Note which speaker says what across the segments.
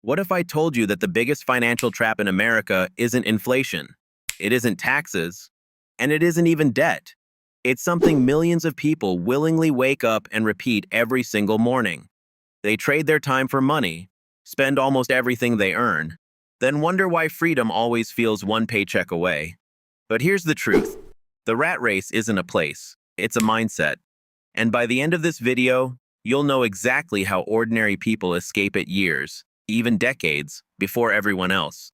Speaker 1: What if I told you that the biggest financial trap in America isn't inflation, it isn't taxes, and it isn't even debt? It's something millions of people willingly wake up and repeat every single morning. They trade their time for money, spend almost everything they earn, then wonder why freedom always feels one paycheck away. But here's the truth. The rat race isn't a place, it's a mindset. And by the end of this video, you'll know exactly how ordinary people escape it years, even decades, before everyone else.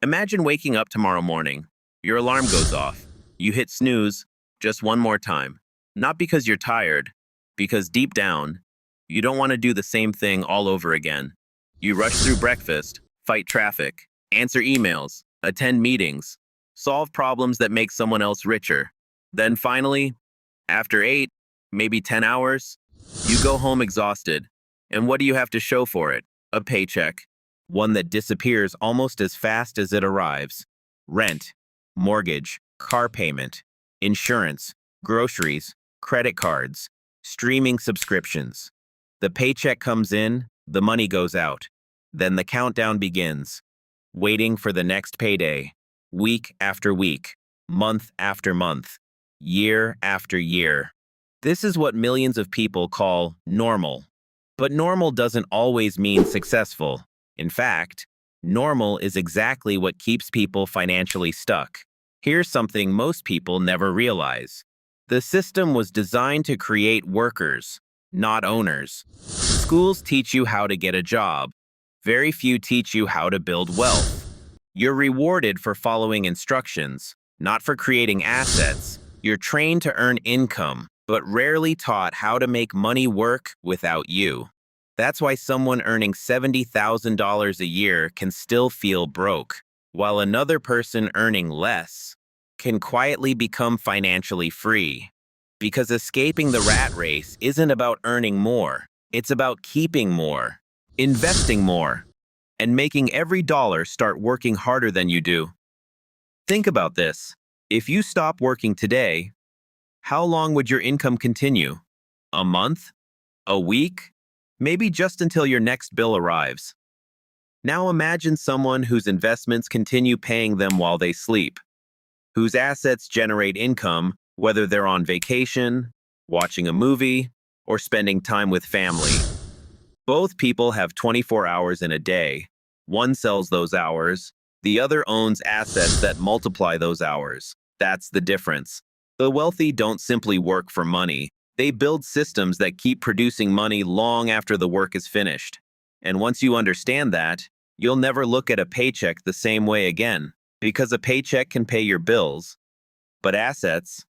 Speaker 1: Imagine waking up tomorrow morning. Your alarm goes off. You hit snooze just one more time. Not because you're tired, because deep down, you don't want to do the same thing all over again. You rush through breakfast, fight traffic, answer emails, attend meetings, solve problems that make someone else richer. Then finally, after 8, maybe 10 hours, you go home exhausted. And what do you have to show for it? A paycheck. One that disappears almost as fast as it arrives. Rent, mortgage, car payment, insurance, groceries, credit cards, streaming subscriptions. The paycheck comes in, the money goes out. Then the countdown begins, waiting for the next payday, week after week, month after month, year after year. This is what millions of people call normal. But normal doesn't always mean successful. In fact, normal is exactly what keeps people financially stuck. Here's something most people never realize. The system was designed to create workers, not owners. Schools teach you how to get a job. Very few teach you how to build wealth. You're rewarded for following instructions, not for creating assets. You're trained to earn income, but rarely taught how to make money work without you. That's why someone earning $70,000 a year can still feel broke, while another person earning less can quietly become financially free. Because escaping the rat race isn't about earning more, it's about keeping more, investing more, and making every dollar start working harder than you do. Think about this. If you stop working today, how long would your income continue? A month? A week? Maybe just until your next bill arrives. Now imagine someone whose investments continue paying them while they sleep, whose assets generate income whether they're on vacation, watching a movie, or spending time with family. Both people have 24 hours in a day. One sells those hours, the other owns assets that multiply those hours. That's the difference. The wealthy don't simply work for money. They build systems that keep producing money long after the work is finished. And once you understand that, you'll never look at a paycheck the same way again, because a paycheck can pay your bills, but assets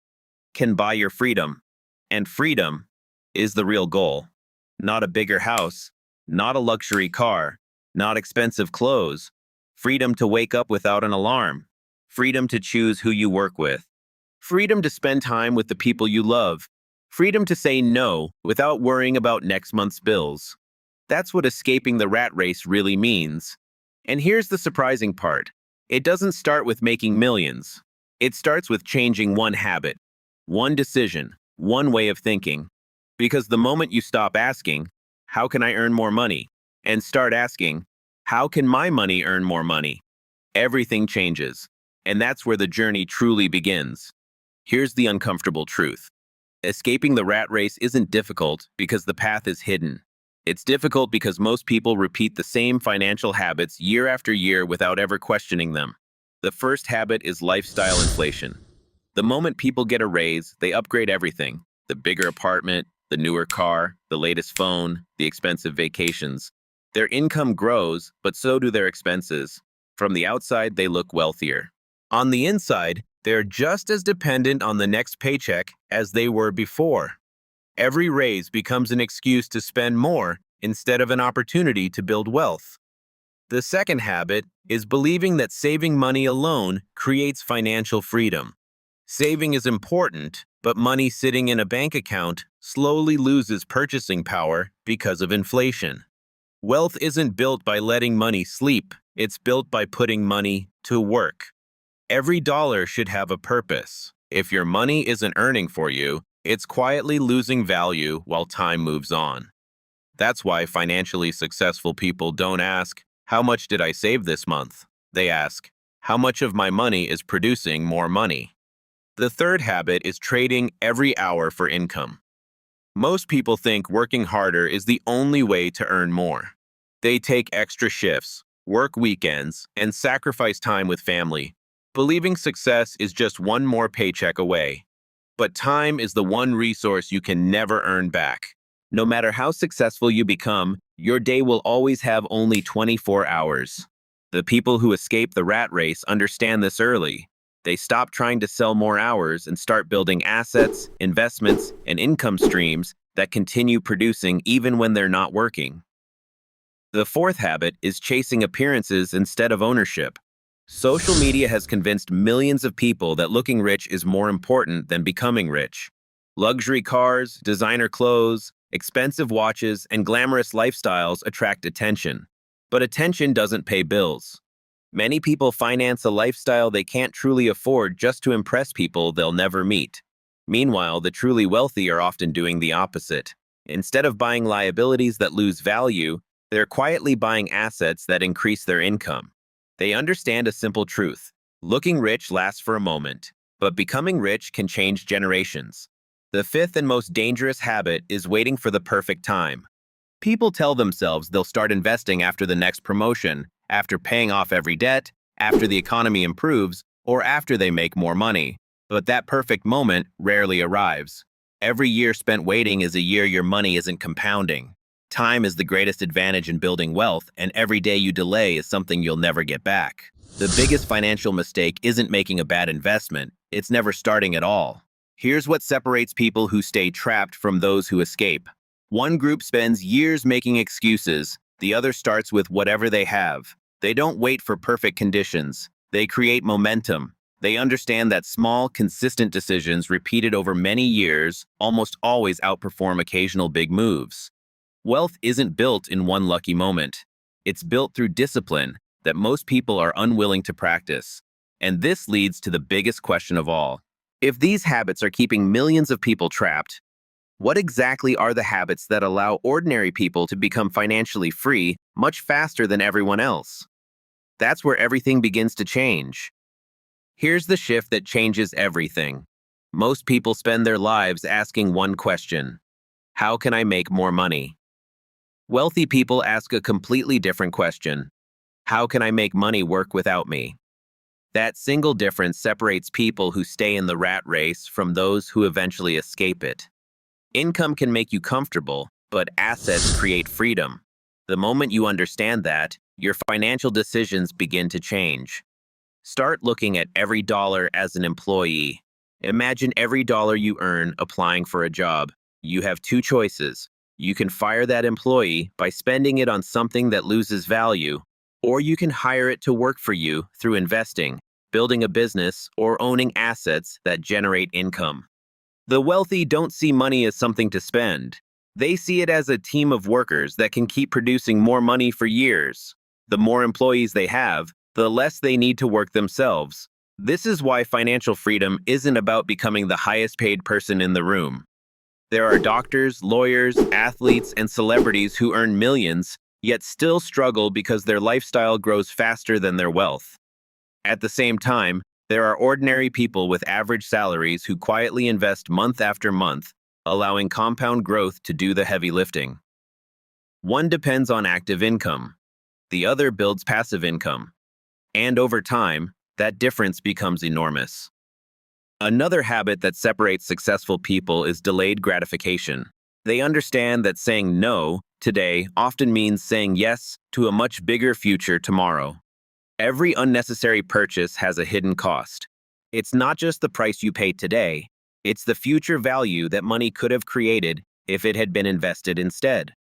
Speaker 1: can buy your freedom. And freedom is the real goal. Not a bigger house, not a luxury car, not expensive clothes. Freedom to wake up without an alarm. Freedom to choose who you work with. Freedom to spend time with the people you love. Freedom to say no without worrying about next month's bills. That's what escaping the rat race really means. And here's the surprising part. It doesn't start with making millions. It starts with changing one habit, one decision, one way of thinking. Because the moment you stop asking, how can I earn more money? And start asking, how can my money earn more money? Everything changes. And that's where the journey truly begins. Here's the uncomfortable truth. Escaping the rat race isn't difficult because the path is hidden. It's difficult because most people repeat the same financial habits year after year without ever questioning them. The first habit is lifestyle inflation. The moment people get a raise, they upgrade everything. The bigger apartment, the newer car, the latest phone, the expensive vacations. Their income grows, but so do their expenses. From the outside, they look wealthier. On the inside, they're just as dependent on the next paycheck as they were before. Every raise becomes an excuse to spend more instead of an opportunity to build wealth. The second habit is believing that saving money alone creates financial freedom. Saving is important, but money sitting in a bank account slowly loses purchasing power because of inflation. Wealth isn't built by letting money sleep, it's built by putting money to work. Every dollar should have a purpose. If your money isn't earning for you, it's quietly losing value while time moves on. That's why financially successful people don't ask, How much did I save this month? They ask. How much of my money is producing more money? The third habit is trading every hour for income. Most people think working harder is the only way to earn more. They take extra shifts, work weekends, and sacrifice time with family, believing success is just one more paycheck away. But time is the one resource you can never earn back. No matter how successful you become, your day will always have only 24 hours. The people who escape the rat race understand this early. They stop trying to sell more hours and start building assets, investments, and income streams that continue producing even when they're not working. The fourth habit is chasing appearances instead of ownership. Social media has convinced millions of people that looking rich is more important than becoming rich. Luxury cars, designer clothes, expensive watches, and glamorous lifestyles attract attention. But attention doesn't pay bills. Many people finance a lifestyle they can't truly afford just to impress people they'll never meet. Meanwhile, the truly wealthy are often doing the opposite. Instead of buying liabilities that lose value, they're quietly buying assets that increase their income. They understand a simple truth. Looking rich lasts for a moment, but becoming rich can change generations. The fifth and most dangerous habit is waiting for the perfect time. People tell themselves they'll start investing after the next promotion, after paying off every debt, after the economy improves, or after they make more money. But that perfect moment rarely arrives. Every year spent waiting is a year your money isn't compounding. Time is the greatest advantage in building wealth, and every day you delay is something you'll never get back. The biggest financial mistake isn't making a bad investment, it's never starting at all. Here's what separates people who stay trapped from those who escape. One group spends years making excuses, the other starts with whatever they have. They don't wait for perfect conditions, they create momentum. They understand that small, consistent decisions repeated over many years almost always outperform occasional big moves. Wealth isn't built in one lucky moment. It's built through discipline that most people are unwilling to practice. And this leads to the biggest question of all. If these habits are keeping millions of people trapped, what exactly are the habits that allow ordinary people to become financially free much faster than everyone else? That's where everything begins to change. Here's the shift that changes everything. Most people spend their lives asking one question: how can I make more money? Wealthy people ask a completely different question: how can I make money work without me? That single difference separates people who stay in the rat race from those who eventually escape it. Income can make you comfortable, but assets create freedom. The moment you understand that, your financial decisions begin to change. Start looking at every dollar as an employee. Imagine every dollar you earn applying for a job. You have two choices. You can fire that employee by spending it on something that loses value, or you can hire it to work for you through investing, building a business, or owning assets that generate income. The wealthy don't see money as something to spend. They see it as a team of workers that can keep producing more money for years. The more employees they have, the less they need to work themselves. This is why financial freedom isn't about becoming the highest paid person in the room. There are doctors, lawyers, athletes, and celebrities who earn millions, yet still struggle because their lifestyle grows faster than their wealth. At the same time, there are ordinary people with average salaries who quietly invest month after month, allowing compound growth to do the heavy lifting. One depends on active income. The other builds passive income. And over time, that difference becomes enormous. Another habit that separates successful people is delayed gratification. They understand that saying no today often means saying yes to a much bigger future tomorrow. Every unnecessary purchase has a hidden cost. It's not just the price you pay today, it's the future value that money could have created if it had been invested instead.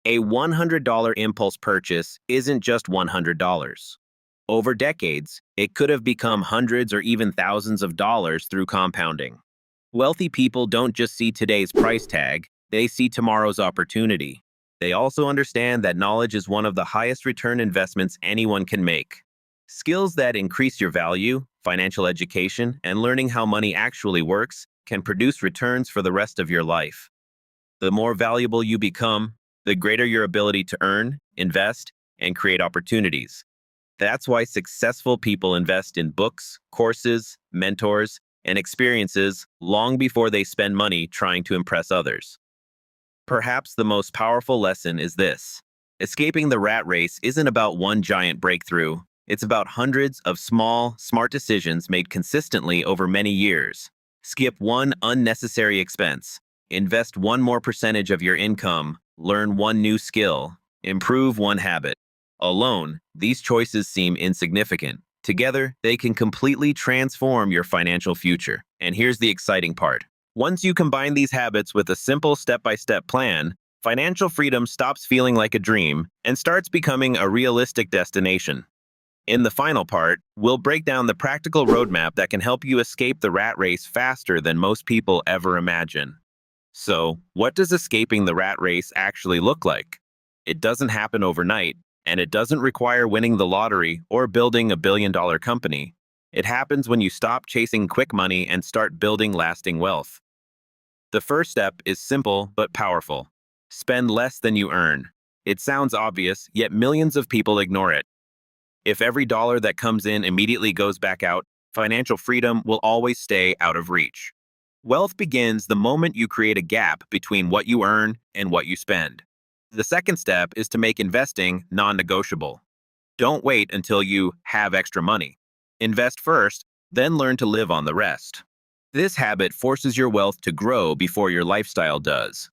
Speaker 1: A $100 impulse purchase isn't just $100. Over decades, it could have become hundreds or even thousands of dollars through compounding. Wealthy people don't just see today's price tag, they see tomorrow's opportunity. They also understand that knowledge is one of the highest return investments anyone can make. Skills that increase your value, financial education, and learning how money actually works can produce returns for the rest of your life. The more valuable you become, the greater your ability to earn, invest, and create opportunities. That's why successful people invest in books, courses, mentors, and experiences long before they spend money trying to impress others. Perhaps the most powerful lesson is this: escaping the rat race isn't about one giant breakthrough, it's about hundreds of small, smart decisions made consistently over many years. Skip one unnecessary expense, invest one more percentage of your income, learn one new skill, improve one habit. Alone, these choices seem insignificant. Together, they can completely transform your financial future. And here's the exciting part. Once you combine these habits with a simple step-by-step plan, financial freedom stops feeling like a dream and starts becoming a realistic destination. In the final part, we'll break down the practical roadmap that can help you escape the rat race faster than most people ever imagine. So, what does escaping the rat race actually look like? It doesn't happen overnight, and it doesn't require winning the lottery or building a billion-dollar company. It happens when you stop chasing quick money and start building lasting wealth. The first step is simple but powerful. Spend less than you earn. It sounds obvious, yet millions of people ignore it. If every dollar that comes in immediately goes back out, financial freedom will always stay out of reach. Wealth begins the moment you create a gap between what you earn and what you spend. The second step is to make investing non-negotiable. Don't wait until you have extra money. Invest first, then learn to live on the rest. This habit forces your wealth to grow before your lifestyle does.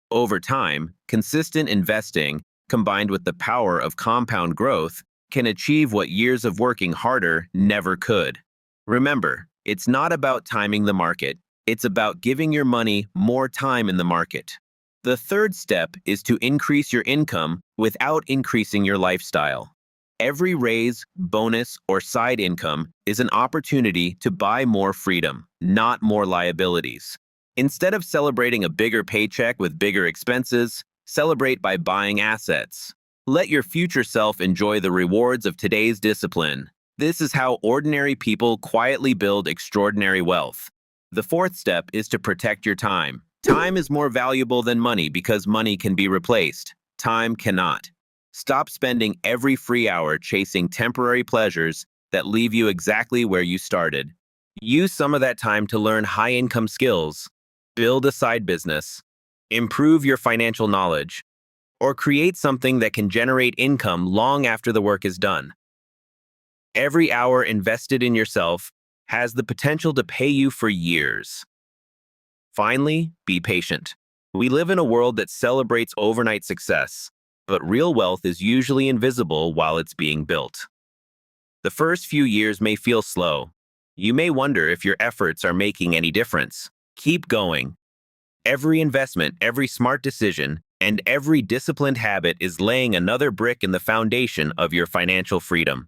Speaker 1: Over time, consistent investing, combined with the power of compound growth, can achieve what years of working harder never could. Remember, it's not about timing the market, it's about giving your money more time in the market. The third step is to increase your income without increasing your lifestyle. Every raise, bonus, or side income is an opportunity to buy more freedom, not more liabilities. Instead of celebrating a bigger paycheck with bigger expenses, celebrate by buying assets. Let your future self enjoy the rewards of today's discipline. This is how ordinary people quietly build extraordinary wealth. The fourth step is to protect your time. Time is more valuable than money because money can be replaced. Time cannot. Stop spending every free hour chasing temporary pleasures that leave you exactly where you started. Use some of that time to learn high-income skills, build a side business, improve your financial knowledge, or create something that can generate income long after the work is done. Every hour invested in yourself has the potential to pay you for years. Finally, be patient. We live in a world that celebrates overnight success, but real wealth is usually invisible while it's being built. The first few years may feel slow. You may wonder if your efforts are making any difference. Keep going. Every investment, every smart decision, and every disciplined habit is laying another brick in the foundation of your financial freedom.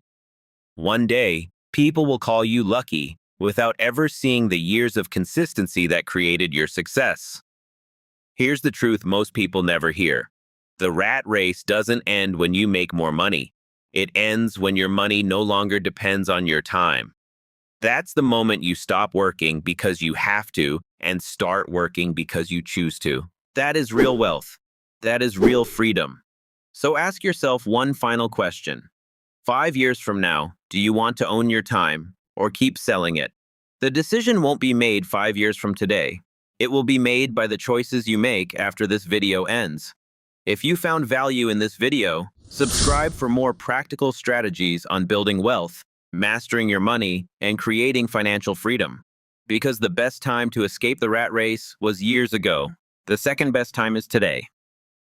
Speaker 1: One day, people will call you lucky without ever seeing the years of consistency that created your success. Here's the truth most people never hear. The rat race doesn't end when you make more money. It ends when your money no longer depends on your time. That's the moment you stop working because you have to and start working because you choose to. That is real wealth. That is real freedom. So ask yourself one final question. 5 years from now, do you want to own your time or keep selling it? The decision won't be made 5 years from today. It will be made by the choices you make after this video ends. If you found value in this video, subscribe for more practical strategies on building wealth, mastering your money, and creating financial freedom. Because the best time to escape the rat race was years ago. The second best time is today.